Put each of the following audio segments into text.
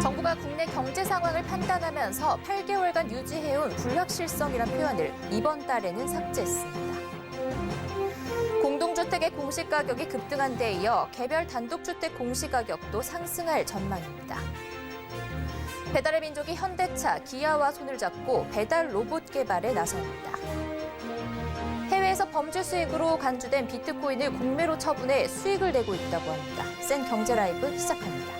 정부가 국내 경제 상황을 판단하면서 8개월간 유지해온 불확실성이란 표현을 이번 달에는 삭제했습니다. 공동주택의 공시가격이 급등한 데 이어 개별 단독주택 공시가격도 상승할 전망입니다. 배달의 민족이 현대차, 기아와 손을 잡고 배달 로봇 개발에 나섭니다. 해외에서 범죄 수익으로 간주된 비트코인을 공매로 처분해 수익을 내고 있다고 합니다. 센 경제 라이브 시작합니다.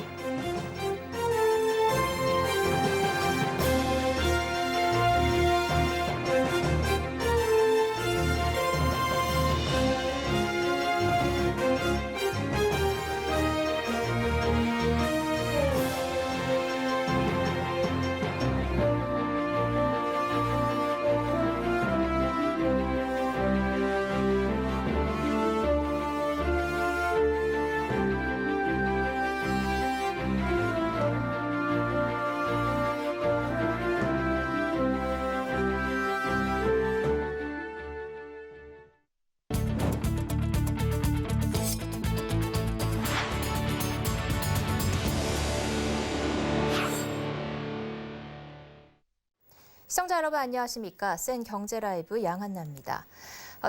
시청자 여러분 안녕하십니까? 센 경제 라이브 양한나입니다.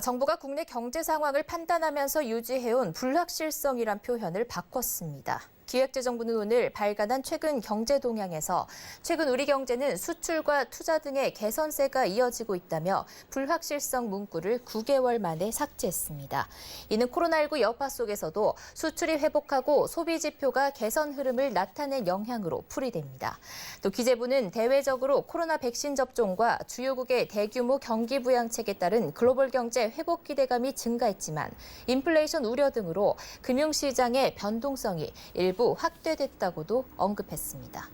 정부가 국내 경제 상황을 판단하면서 유지해온 불확실성이란 표현을 바꿨습니다. 기획재정부는 오늘 발간한 최근 경제 동향에서 최근 우리 경제는 수출과 투자 등의 개선세가 이어지고 있다며 불확실성 문구를 9개월 만에 삭제했습니다. 이는 코로나19 여파 속에서도 수출이 회복하고 소비 지표가 개선 흐름을 나타낸 영향으로 풀이됩니다. 또 기재부는 대외적으로 코로나 백신 접종과 주요국의 대규모 경기 부양책에 따른 글로벌 경제 회복 기대감이 증가했지만 인플레이션 우려 등으로 금융시장의 변동성이 일부 확대됐다고도 언급했습니다.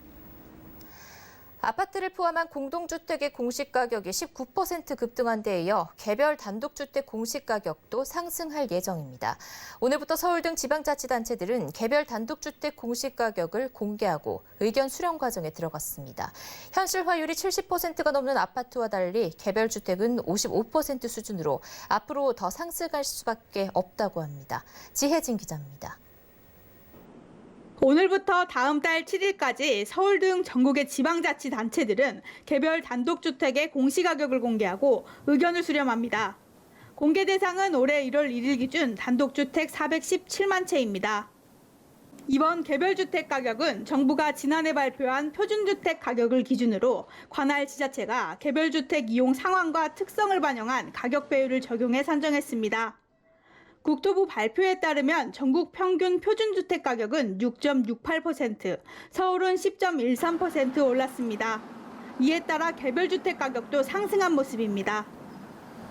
아파트를 포함한 공동주택의 공시가격이 19% 급등한 데 이어 개별 단독주택 공시가격도 상승할 예정입니다. 오늘부터 서울 등 지방자치단체들은 개별 단독주택 공시가격을 공개하고 의견 수렴 과정에 들어갔습니다. 현실화율이 70%가 넘는 아파트와 달리 개별주택은 55% 수준으로 앞으로 더 상승할 수밖에 없다고 합니다. 지혜진 기자입니다. 오늘부터 다음 달 7일까지 서울 등 전국의 지방자치단체들은 개별 단독주택의 공시가격을 공개하고 의견을 수렴합니다. 공개 대상은 올해 1월 1일 기준 단독주택 417만 채입니다. 이번 개별주택 가격은 정부가 지난해 발표한 표준주택 가격을 기준으로 관할 지자체가 개별주택 이용 상황과 특성을 반영한 가격 배율을 적용해 산정했습니다. 국토부 발표에 따르면 전국 평균 표준주택 가격은 6.68%, 서울은 10.13% 올랐습니다. 이에 따라 개별주택 가격도 상승한 모습입니다.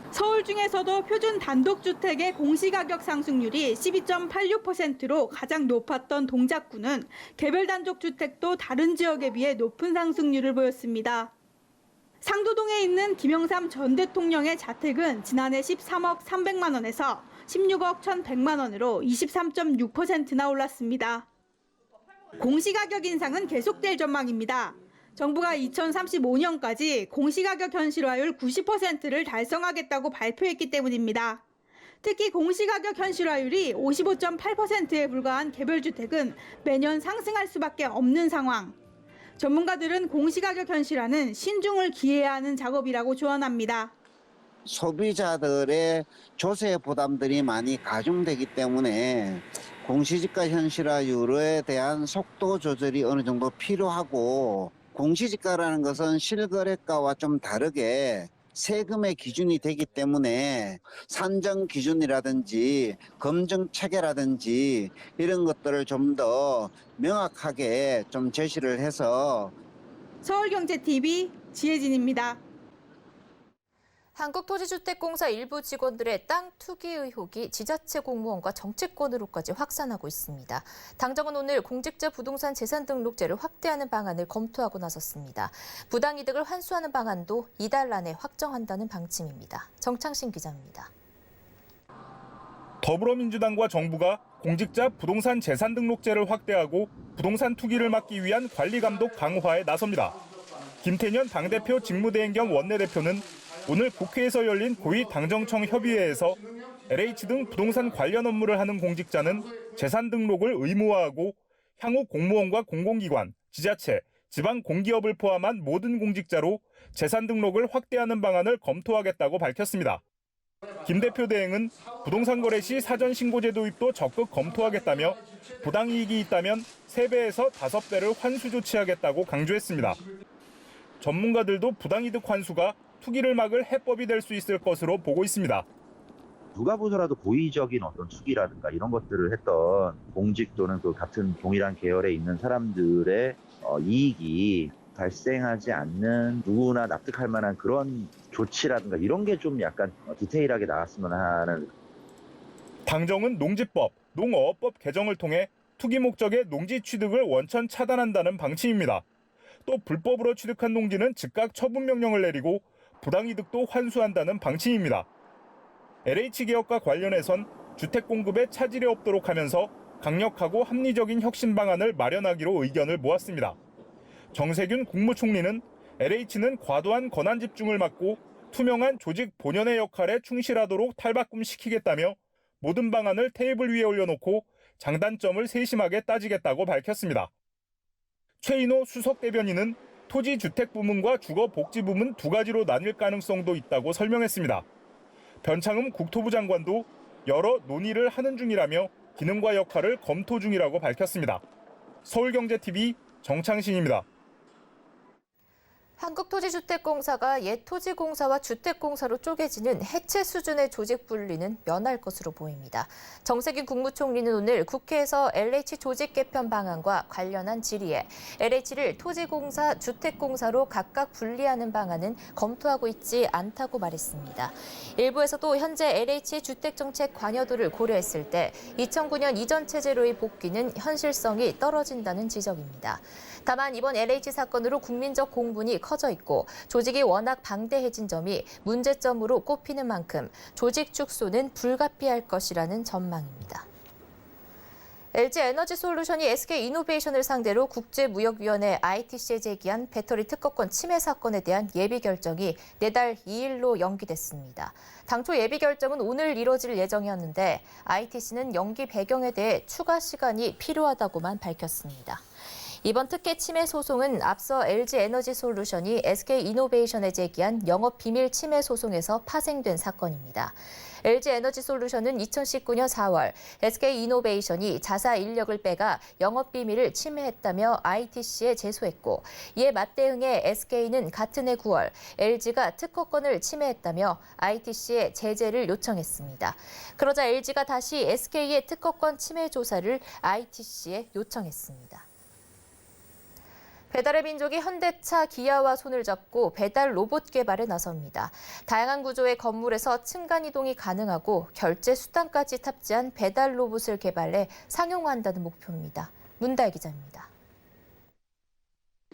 서울 중에서도 표준 단독주택의 공시가격 상승률이 12.86%로 가장 높았던 동작구는 개별 단독주택도 다른 지역에 비해 높은 상승률을 보였습니다. 상도동에 있는 김영삼 전 대통령의 자택은 지난해 13억 300만 원에서 16억 1,100만 원으로 23.6%나 올랐습니다. 공시가격 인상은 계속될 전망입니다. 정부가 2035년까지 공시가격 현실화율 90%를 달성하겠다고 발표했기 때문입니다. 특히 공시가격 현실화율이 55.8%에 불과한 개별주택은 매년 상승할 수밖에 없는 상황. 전문가들은 공시가격 현실화는 신중을 기해야 하는 작업이라고 조언합니다. 소비자들의 조세 부담들이 많이 가중되기 때문에 공시지가 현실화율에 대한 속도 조절이 어느 정도 필요하고, 공시지가라는 것은 실거래가와 좀 다르게 세금의 기준이 되기 때문에 산정 기준이라든지 검증 체계라든지 이런 것들을 좀 더 명확하게 좀 제시를 해서. 서울경제TV 지혜진입니다. 한국토지주택공사 일부 직원들의 땅 투기 의혹이 지자체 공무원과 정치권으로까지 확산하고 있습니다. 당정은 오늘 공직자 부동산 재산 등록제를 확대하는 방안을 검토하고 나섰습니다. 부당이득을 환수하는 방안도 이달 안에 확정한다는 방침입니다. 정창신 기자입니다. 더불어민주당과 정부가 공직자 부동산 재산 등록제를 확대하고 부동산 투기를 막기 위한 관리 감독 강화에 나섭니다. 김태년 당대표 직무대행 겸 원내대표는 오늘 국회에서 열린 고위 당정청 협의회에서 LH 등 부동산 관련 업무를 하는 공직자는 재산 등록을 의무화하고 향후 공무원과 공공기관, 지자체, 지방 공기업을 포함한 모든 공직자로 재산 등록을 확대하는 방안을 검토하겠다고 밝혔습니다. 김 대표 대행은 부동산 거래 시 사전 신고제 도입도 적극 검토하겠다며 부당이익이 있다면 3배에서 5배를 환수 조치하겠다고 강조했습니다. 전문가들도 부당이득 환수가 투기를 막을 해법이 될 수 있을 것으로 보고 있습니다. 누가 보더라도 고의적인 어떤 투기라든가 이런 것들을 했던 공직 또는 그 같은 동일한 계열에 있는 사람들의 이익이 발생하지 않는 누구나 납득할 만한 그런 조치라든가 이런 게 좀 약간 디테일하게 나왔으면 하는. 당정은 농지법, 농어업법 개정을 통해 투기 목적의 농지 취득을 원천 차단한다는 방침입니다. 또 불법으로 취득한 농지는 즉각 처분 명령을 내리고 부당이득도 환수한다는 방침입니다. LH개혁과 관련해선 주택 공급에 차질이 없도록 하면서 강력하고 합리적인 혁신 방안을 마련하기로 의견을 모았습니다. 정세균 국무총리는 LH는 과도한 권한 집중을 막고 투명한 조직 본연의 역할에 충실하도록 탈바꿈시키겠다며 모든 방안을 테이블 위에 올려놓고 장단점을 세심하게 따지겠다고 밝혔습니다. 최인호 수석 대변인은 토지 주택 부문과 주거 복지 부문 두 가지로 나뉠 가능성도 있다고 설명했습니다. 변창흠 국토부 장관도 여러 논의를 하는 중이라며 기능과 역할을 검토 중이라고 밝혔습니다. 서울경제TV 정창신입니다. 한국토지주택공사가 옛 토지공사와 주택공사로 쪼개지는 해체 수준의 조직 분리는 면할 것으로 보입니다. 정세균 국무총리는 오늘 국회에서 LH 조직 개편 방안과 관련한 질의에 LH를 토지공사, 주택공사로 각각 분리하는 방안은 검토하고 있지 않다고 말했습니다. 일부에서도 현재 LH 주택정책 관여도를 고려했을 때 2009년 이전 체제로의 복귀는 현실성이 떨어진다는 지적입니다. 다만 이번 LH 사건으로 국민적 공분이 커져 있고 조직이 워낙 방대해진 점이 문제점으로 꼽히는 만큼 조직 축소는 불가피할 것이라는 전망입니다. LG에너지솔루션이 SK이노베이션을 상대로 국제무역위원회 ITC에 제기한 배터리 특허권 침해 사건에 대한 예비 결정이 내달 2일로 연기됐습니다. 당초 예비 결정은 오늘 이뤄질 예정이었는데 ITC는 연기 배경에 대해 추가 시간이 필요하다고만 밝혔습니다. 이번 특혜 침해 소송은 앞서 LG에너지솔루션이 SK이노베이션에 제기한 영업비밀 침해 소송에서 파생된 사건입니다. LG에너지솔루션은 2019년 4월 SK이노베이션이 자사 인력을 빼가 영업비밀을 침해했다며 ITC에 제소했고 이에 맞대응해 SK는 같은 해 9월 LG가 특허권을 침해했다며 ITC에 제재를 요청했습니다. 그러자 LG가 다시 SK의 특허권 침해 조사를 ITC에 요청했습니다. 배달의 민족이 현대차, 기아와 손을 잡고 배달 로봇 개발에 나섭니다. 다양한 구조의 건물에서 층간 이동이 가능하고 결제 수단까지 탑재한 배달 로봇을 개발해 상용화한다는 목표입니다. 문달 기자입니다.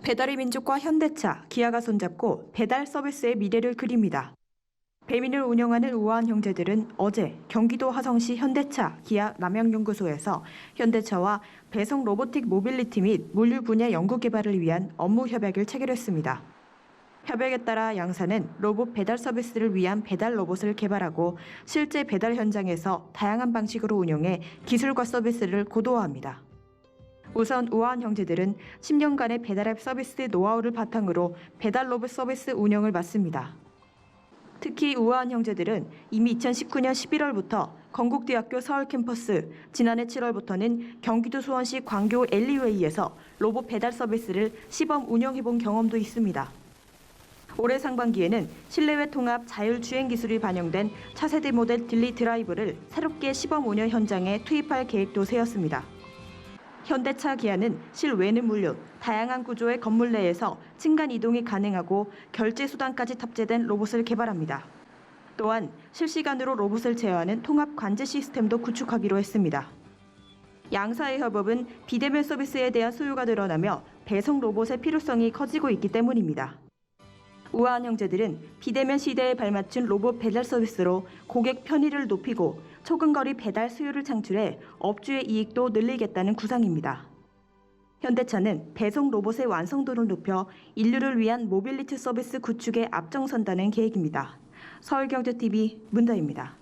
배달의 민족과 현대차, 기아가 손잡고 배달 서비스의 미래를 그립니다. 배민을 운영하는 우아한 형제들은 어제 경기도 화성시 현대차, 기아 남양연구소에서 현대차와 배송 로보틱 모빌리티 및 물류 분야 연구 개발을 위한 업무 협약을 체결했습니다. 협약에 따라 양사는 로봇 배달 서비스를 위한 배달 로봇을 개발하고 실제 배달 현장에서 다양한 방식으로 운영해 기술과 서비스를 고도화합니다. 우선 우아한 형제들은 10년간의 배달앱 서비스 노하우를 바탕으로 배달 로봇 서비스 운영을 맡습니다. 특히 우아한 형제들은 이미 2019년 11월부터 건국대학교 서울 캠퍼스, 지난해 7월부터는 경기도 수원시 광교 엘리웨이에서 로봇 배달 서비스를 시범 운영해본 경험도 있습니다. 올해 상반기에는 실내외 통합 자율주행 기술이 반영된 차세대 모델 딜리 드라이브를 새롭게 시범 운영 현장에 투입할 계획도 세웠습니다. 현대차, 기아는 실외는 물론 다양한 구조의 건물 내에서 층간 이동이 가능하고 결제 수단까지 탑재된 로봇을 개발합니다. 또한 실시간으로 로봇을 제어하는 통합 관제 시스템도 구축하기로 했습니다. 양사의 협업은 비대면 서비스에 대한 수요가 늘어나며 배송 로봇의 필요성이 커지고 있기 때문입니다. 우아한 형제들은 비대면 시대에 발맞춘 로봇 배달 서비스로 고객 편의를 높이고 초근거리 배달 수요를 창출해 업주의 이익도 늘리겠다는 구상입니다. 현대차는 배송 로봇의 완성도를 높여 인류를 위한 모빌리티 서비스 구축에 앞장선다는 계획입니다. 서울경제TV 문다입니다.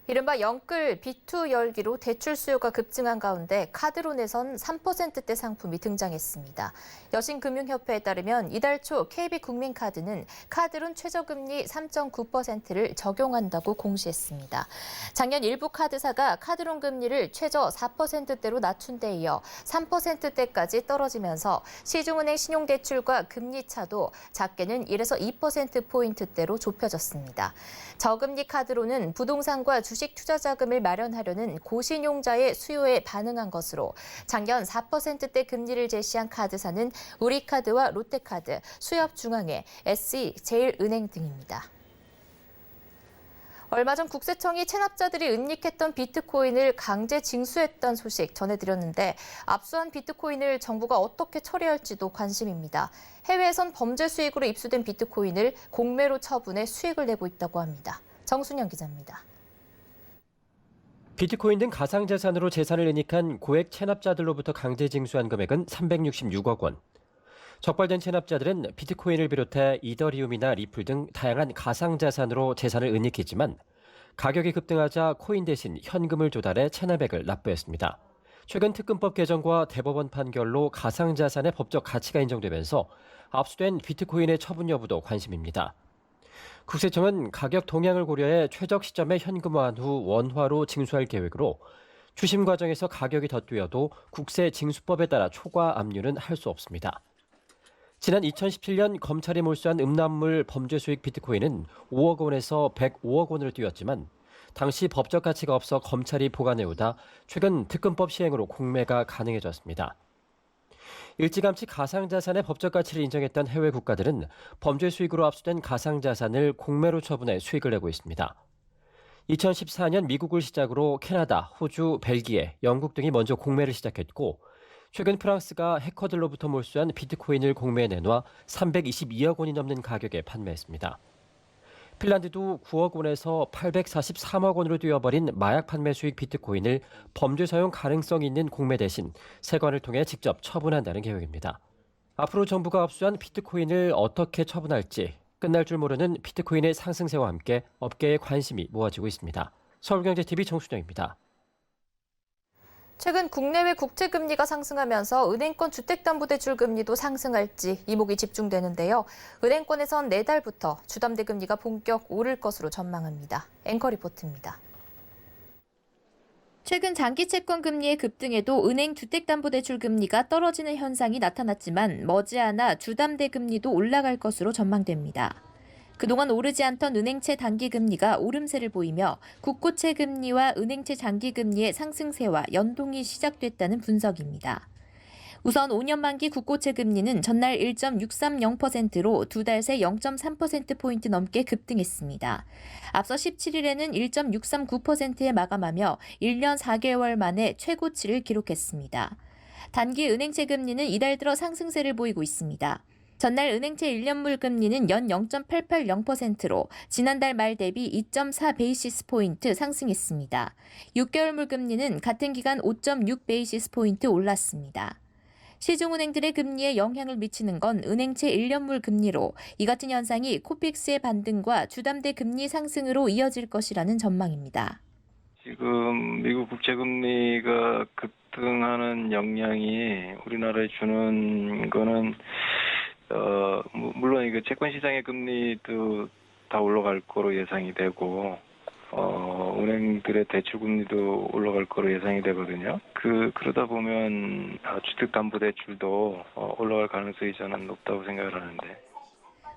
이른바 영끌 B2 열기로 대출 수요가 급증한 가운데 카드론에선 3%대 상품이 등장했습니다. 여신금융협회에 따르면 이달 초 KB국민카드는 카드론 최저금리 3.9%를 적용한다고 공시했습니다. 작년 일부 카드사가 카드론 금리를 최저 4%대로 낮춘 데 이어 3%대까지 떨어지면서 시중은행 신용대출과 금리차도 작게는 1에서 2%포인트대로 좁혀졌습니다. 저금리 카드론은 부동산과 주식 투자 자금을 마련하려는 고신용자의 수요에 반응한 것으로 작년 4%대 금리를 제시한 카드사는 우리카드와 롯데카드, 수협중앙회, SE제일은행 등입니다. 얼마 전 국세청이 체납자들이 은닉했던 비트코인을 강제 징수했던 소식 전해드렸는데 압수한 비트코인을 정부가 어떻게 처리할지도 관심입니다. 해외에선 범죄 수익으로 입수된 비트코인을 공매로 처분해 수익을 내고 있다고 합니다. 정순영 기자입니다. 비트코인 등 가상자산으로 재산을 은닉한 고액 체납자들로부터 강제 징수한 금액은 366억 원. 적발된 체납자들은 비트코인을 비롯해 이더리움이나 리플 등 다양한 가상자산으로 재산을 은닉했지만 가격이 급등하자 코인 대신 현금을 조달해 체납액을 납부했습니다. 최근 특검법 개정과 대법원 판결로 가상자산의 법적 가치가 인정되면서 압수된 비트코인의 처분 여부도 관심입니다. 국세청은 가격 동향을 고려해 최적 시점에 현금화한 후 원화로 징수할 계획으로 추심 과정에서 가격이 더 뛰어도 국세 징수법에 따라 초과 압류는 할 수 없습니다. 지난 2017년 검찰이 몰수한 음란물 범죄 수익 비트코인은 5억 원에서 105억 원을 뛰었지만 당시 법적 가치가 없어 검찰이 보관해오다 최근 특검법 시행으로 공매가 가능해졌습니다. 일찌감치 가상자산의 법적 가치를 인정했던 해외 국가들은 범죄 수익으로 압수된 가상자산을 공매로 처분해 수익을 내고 있습니다. 2014년 미국을 시작으로 캐나다, 호주, 벨기에, 영국 등이 먼저 공매를 시작했고 최근 프랑스가 해커들로부터 몰수한 비트코인을 공매에 내놔 322억 원이 넘는 가격에 판매했습니다. 핀란드도 9억 원에서 843억 원으로 뛰어버린 마약 판매 수익 비트코인을 범죄 사용 가능성이 있는 공매 대신 세관을 통해 직접 처분한다는 계획입니다. 앞으로 정부가 압수한 비트코인을 어떻게 처분할지 끝날 줄 모르는 비트코인의 상승세와 함께 업계의 관심이 모아지고 있습니다. 서울경제TV 정순영입니다. 최근 국내외 국채금리가 상승하면서 은행권 주택담보대출 금리도 상승할지 이목이 집중되는데요. 은행권에선 내달부터 주담대 금리가 본격 오를 것으로 전망합니다. 앵커 리포트입니다. 최근 장기 채권 금리의 급등에도 은행 주택담보대출 금리가 떨어지는 현상이 나타났지만 머지않아 주담대 금리도 올라갈 것으로 전망됩니다. 그동안 오르지 않던 은행채 단기 금리가 오름세를 보이며 국고채 금리와 은행채 장기 금리의 상승세와 연동이 시작됐다는 분석입니다. 우선 5년 만기 국고채 금리는 전날 1.630%로 두 달 새 0.3%포인트 넘게 급등했습니다. 앞서 17일에는 1.639%에 마감하며 1년 4개월 만에 최고치를 기록했습니다. 단기 은행채 금리는 이달 들어 상승세를 보이고 있습니다. 전날 은행채 1년물 금리는 연 0.880%로 지난달 말 대비 2.4베이시스포인트 상승했습니다. 6개월물 금리는 같은 기간 5.6베이시스포인트 올랐습니다. 시중은행들의 금리에 영향을 미치는 건 은행채 1년물 금리로 이 같은 현상이 코픽스의 반등과 주담대 금리 상승으로 이어질 것이라는 전망입니다. 지금 미국 국채금리가 급등하는 영향이 우리나라에 주는 거는 물론 이거 채권 시장의 금리도 다 올라갈 거로 예상이 되고 은행들의 대출 금리도 올라갈 거로 예상이 되거든요. 그러다 보면 주택담보대출도 올라갈 가능성이 저는 높다고 생각을 하는데.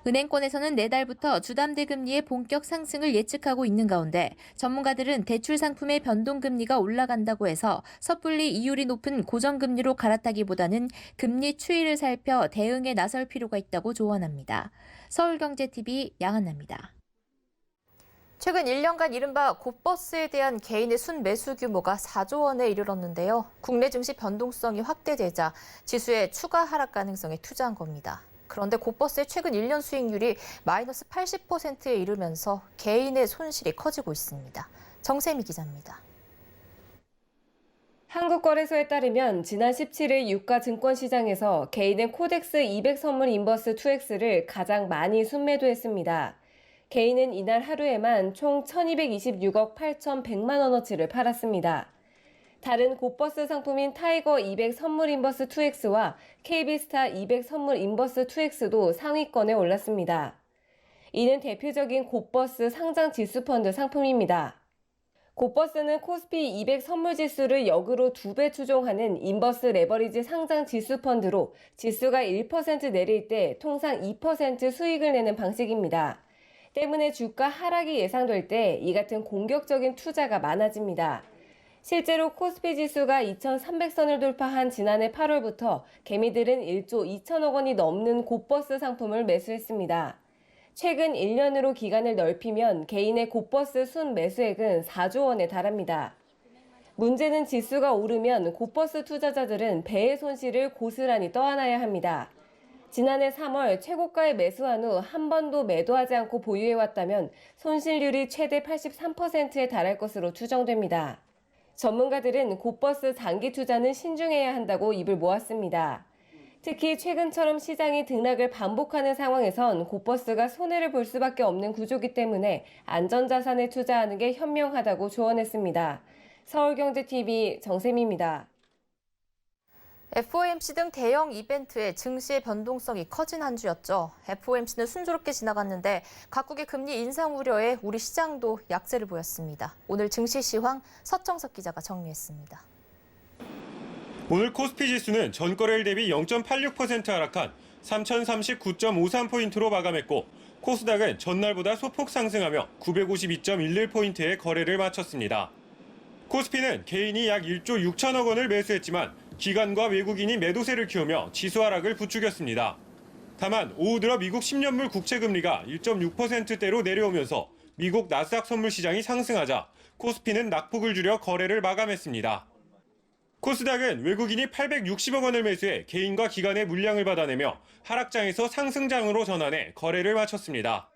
은행권에서는 내달부터 주담대 금리의 본격 상승을 예측하고 있는 가운데 전문가들은 대출 상품의 변동금리가 올라간다고 해서 섣불리 이율이 높은 고정금리로 갈아타기보다는 금리 추이를 살펴 대응에 나설 필요가 있다고 조언합니다. 서울경제TV 양한나입니다. 최근 1년간 이른바 곧버스에 대한 개인의 순매수 규모가 4조 원에 이르렀는데요. 국내 증시 변동성이 확대되자 지수의 추가 하락 가능성에 투자한 겁니다. 그런데 곧버스의 최근 1년 수익률이 마이너스 80%에 이르면서 개인의 손실이 커지고 있습니다. 정세미 기자입니다. 한국거래소에 따르면 지난 17일 유가 증권시장에서 개인은 코덱스 200 선물 인버스 2X를 가장 많이 순매도했습니다. 개인은 이날 하루에만 총 1226억 8,100만 원어치를 팔았습니다. 다른 고버스 상품인 타이거 200 선물 인버스 2X와 KB스타 200 선물 인버스 2X도 상위권에 올랐습니다. 이는 대표적인 고버스 상장 지수펀드 상품입니다. 고버스는 코스피 200 선물 지수를 역으로 2배 추종하는 인버스 레버리지 상장 지수펀드로 지수가 1% 내릴 때 통상 2% 수익을 내는 방식입니다. 때문에 주가 하락이 예상될 때 이 같은 공격적인 투자가 많아집니다. 실제로 코스피 지수가 2,300선을 돌파한 지난해 8월부터 개미들은 1조 2천억 원이 넘는 고버스 상품을 매수했습니다. 최근 1년으로 기간을 넓히면 개인의 고버스 순 매수액은 4조 원에 달합니다. 문제는 지수가 오르면 고버스 투자자들은 배의 손실을 고스란히 떠안아야 합니다. 지난해 3월 최고가에 매수한 후 한 번도 매도하지 않고 보유해왔다면 손실률이 최대 83%에 달할 것으로 추정됩니다. 전문가들은 고버스 장기 투자는 신중해야 한다고 입을 모았습니다. 특히 최근처럼 시장이 등락을 반복하는 상황에선 고버스가 손해를 볼 수밖에 없는 구조이기 때문에 안전자산에 투자하는 게 현명하다고 조언했습니다. 서울경제TV 정세미입니다. FOMC 등 대형 이벤트의 증시의 변동성이 커진 한 주였죠. FOMC는 순조롭게 지나갔는데 각국의 금리 인상 우려에 우리 시장도 약세를 보였습니다. 오늘 증시 시황 서청석 기자가 정리했습니다. 오늘 코스피 지수는 전거래일 대비 0.86% 하락한 3,039.53포인트로 마감했고 코스닥은 전날보다 소폭 상승하며 952.11포인트의 거래를 마쳤습니다. 코스피는 개인이 약 1조 6천억 원을 매수했지만 기관과 외국인이 매도세를 키우며 지수 하락을 부추겼습니다. 다만 오후 들어 미국 10년물 국채금리가 1.6%대로 내려오면서 미국 나스닥 선물 시장이 상승하자 코스피는 낙폭을 줄여 거래를 마감했습니다. 코스닥은 외국인이 860억 원을 매수해 개인과 기관의 물량을 받아내며 하락장에서 상승장으로 전환해 거래를 마쳤습니다.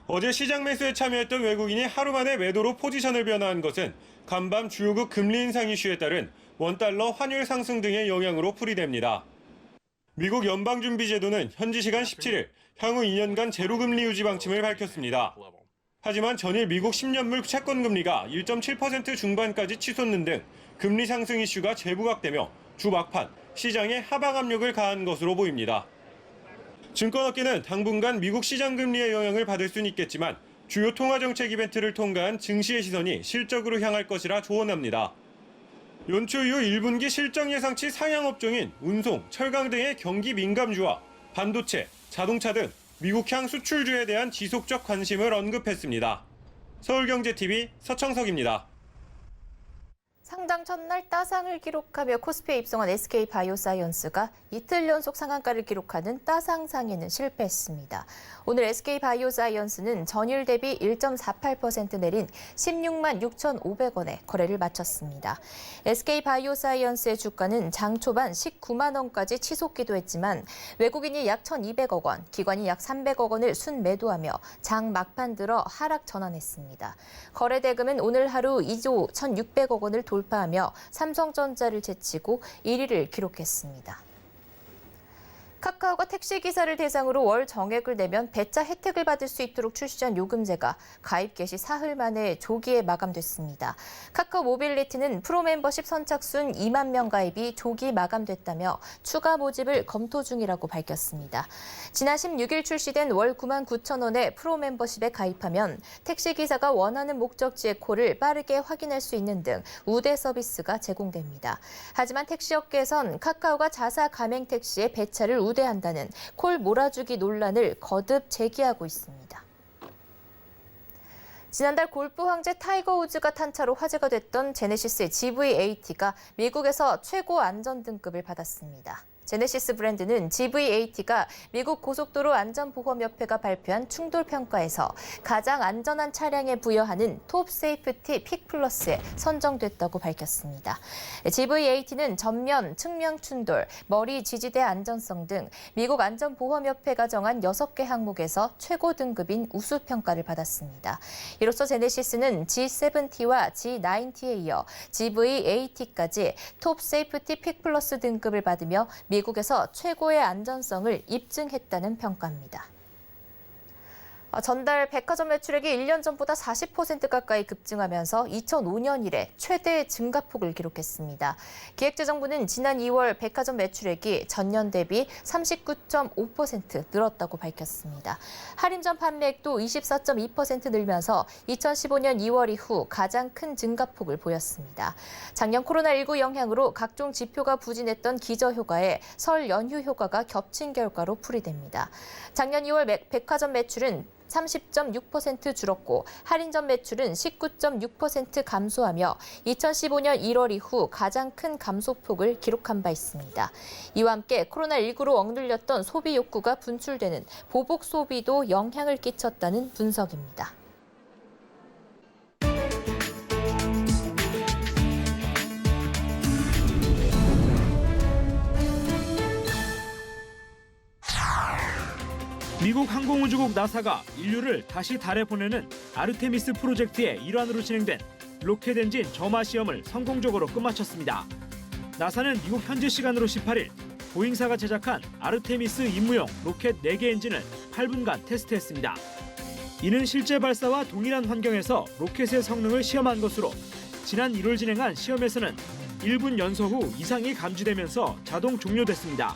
어제 시장 매수에 참여했던 외국인이 하루 만에 매도로 포지션을 변화한 것은 간밤 주요국 금리 인상 이슈에 따른 원달러 환율 상승 등의 영향으로 풀이됩니다. 미국 연방준비제도는 현지 시간 17일 향후 2년간 제로금리 유지 방침을 밝혔습니다. 하지만 전일 미국 10년물 채권 금리가 1.7% 중반까지 치솟는 등 금리 상승 이슈가 재부각되며 주 막판 시장에 하방 압력을 가한 것으로 보입니다. 증권업계는 당분간 미국 시장 금리의 영향을 받을 수는 있겠지만 주요 통화정책 이벤트를 통과한 증시의 시선이 실적으로 향할 것이라 조언합니다. 연초 이후 1분기 실적 예상치 상향 업종인 운송, 철강 등의 경기 민감주와 반도체, 자동차 등 미국향 수출주에 대한 지속적 관심을 언급했습니다. 서울경제TV 서청석입니다. 상장 첫날 따상을 기록하며 코스피에 입성한 SK바이오사이언스가 이틀 연속 상한가를 기록하는 따상상에는 실패했습니다. 오늘 SK바이오사이언스는 전일 대비 1.48% 내린 16만 6,500원에 거래를 마쳤습니다. SK바이오사이언스의 주가는 장 초반 19만 원까지 치솟기도 했지만 외국인이 약 1,200억 원, 기관이 약 300억 원을 순매도하며 장 막판 들어 하락 전환했습니다. 거래 대금은 오늘 하루 2조 1,600억 원을 돌파하며 삼성전자를 제치고 1위를 기록했습니다. 카카오가 택시기사를 대상으로 월 정액을 내면 배차 혜택을 받을 수 있도록 출시한 요금제가 가입 개시 사흘 만에 조기에 마감됐습니다. 카카오 모빌리티는 프로 멤버십 선착순 2만 명 가입이 조기 마감됐다며 추가 모집을 검토 중이라고 밝혔습니다. 지난 16일 출시된 월 9만 9천 원의 프로 멤버십에 가입하면 택시기사가 원하는 목적지의 콜을 빠르게 확인할 수 있는 등 우대 서비스가 제공됩니다. 하지만 택시업계에선 카카오가 자사 가맹 택시에 배차를 우대한다는 콜 몰아주기 논란을 거듭 제기하고 있습니다. 지난달 골프 황제 타이거 우즈가 탄 차로 화제가 됐던 제네시스의 GV80가 미국에서 최고 안전 등급을 받았습니다. 제네시스 브랜드는 GV80가 미국 고속도로 안전보험협회가 발표한 충돌평가에서 가장 안전한 차량에 부여하는 톱 세이프티 픽 플러스에 선정됐다고 밝혔습니다. GV80는 전면, 측면 충돌, 머리 지지대 안전성 등 미국 안전보험협회가 정한 6개 항목에서 최고 등급인 우수평가를 받았습니다. 이로써 제네시스는 G70와 G90에 이어 GV80까지 톱 세이프티 픽 플러스 등급을 받으며 미국에서 최고의 안전성을 입증했다는 평가입니다. 전달 백화점 매출액이 1년 전보다 40% 가까이 급증하면서 2005년 이래 최대 증가폭을 기록했습니다. 기획재정부는 지난 2월 백화점 매출액이 전년 대비 39.5% 늘었다고 밝혔습니다. 할인전 판매액도 24.2% 늘면서 2015년 2월 이후 가장 큰 증가폭을 보였습니다. 작년 코로나19 영향으로 각종 지표가 부진했던 기저효과에 설 연휴 효과가 겹친 결과로 풀이됩니다. 작년 2월 백화점 매출은 30.6% 줄었고 할인전 매출은 19.6% 감소하며 2015년 1월 이후 가장 큰 감소폭을 기록한 바 있습니다. 이와 함께 코로나19로 억눌렸던 소비 욕구가 분출되는 보복 소비도 영향을 끼쳤다는 분석입니다. 미국 항공우주국 나사가 인류를 다시 달에 보내는 아르테미스 프로젝트의 일환으로 진행된 로켓 엔진 점화 시험을 성공적으로 끝마쳤습니다. 나사는 미국 현지 시간으로 18일 보잉사가 제작한 아르테미스 임무용 로켓 4개 엔진을 8분간 테스트했습니다. 이는 실제 발사와 동일한 환경에서 로켓의 성능을 시험한 것으로 지난 1월 진행한 시험에서는 1분 연소 후 이상이 감지되면서 자동 종료됐습니다.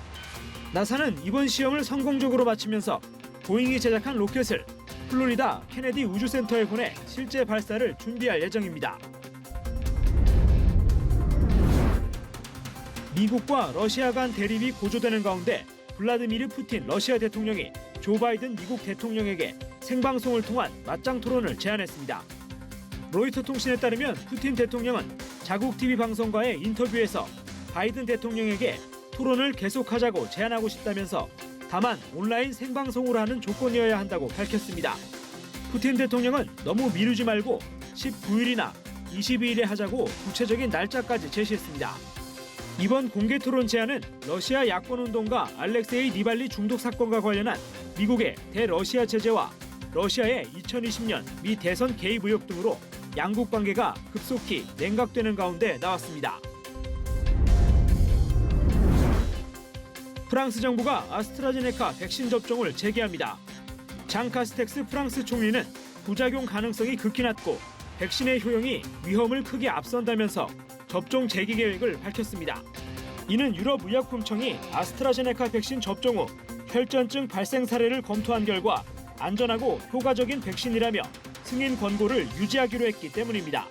나사는 이번 시험을 성공적으로 마치면서 보잉이 제작한 로켓을 플로리다 케네디 우주센터에 보내 실제 발사를 준비할 예정입니다. 미국과 러시아 간 대립이 고조되는 가운데 블라디미르 푸틴 러시아 대통령이 조 바이든 미국 대통령에게 생방송을 통한 맞짱 토론을 제안했습니다. 로이터 통신에 따르면 푸틴 대통령은 자국 TV 방송과의 인터뷰에서 바이든 대통령에게 토론을 계속하자고 제안하고 싶다면서 다만 온라인 생방송으로 하는 조건이어야 한다고 밝혔습니다. 푸틴 대통령은 너무 미루지 말고 19일이나 22일에 하자고 구체적인 날짜까지 제시했습니다. 이번 공개 토론 제안은 러시아 야권운동가 알렉세이 니발리 중독 사건과 관련한 미국의 대러시아 제재와 러시아의 2020년 미 대선 개입 의혹 등으로 양국 관계가 급속히 냉각되는 가운데 나왔습니다. 프랑스 정부가 아스트라제네카 백신 접종을 재개합니다. 장 카스텍스 프랑스 총리는 부작용 가능성이 극히 낮고 백신의 효용이 위험을 크게 앞선다면서 접종 재개 계획을 밝혔습니다. 이는 유럽의약품청이 아스트라제네카 백신 접종 후 혈전증 발생 사례를 검토한 결과 안전하고 효과적인 백신이라며 승인 권고를 유지하기로 했기 때문입니다.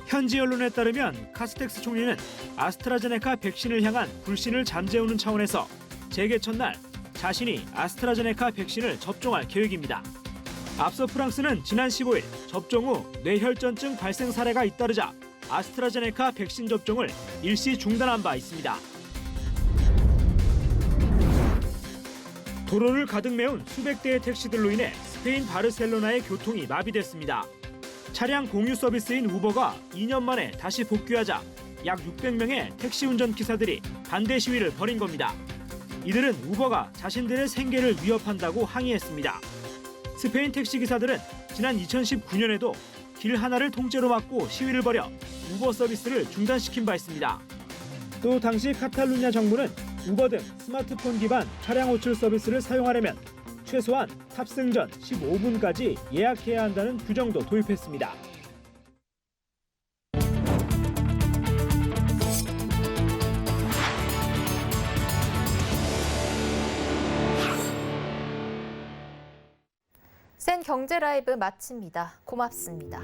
현지 언론에 따르면 카스텍스 총리는 아스트라제네카 백신을 향한 불신을 잠재우는 차원에서 재개 첫날 자신이 아스트라제네카 백신을 접종할 계획입니다. 앞서 프랑스는 지난 15일 접종 후 뇌혈전증 발생 사례가 잇따르자 아스트라제네카 백신 접종을 일시 중단한 바 있습니다. 도로를 가득 메운 수백 대의 택시들로 인해 스페인 바르셀로나의 교통이 마비됐습니다. 차량 공유 서비스인 우버가 2년 만에 다시 복귀하자 약 600명의 택시 운전 기사들이 반대 시위를 벌인 겁니다. 이들은 우버가 자신들의 생계를 위협한다고 항의했습니다. 스페인 택시 기사들은 지난 2019년에도 길 하나를 통째로 막고 시위를 벌여 우버 서비스를 중단시킨 바 있습니다. 또 당시 카탈루냐 정부는 우버 등 스마트폰 기반 차량 호출 서비스를 사용하려면 최소한 탑승 전 15분까지 예약해야 한다는 규정도 도입했습니다. 센 경제 라이브 마칩니다. 고맙습니다.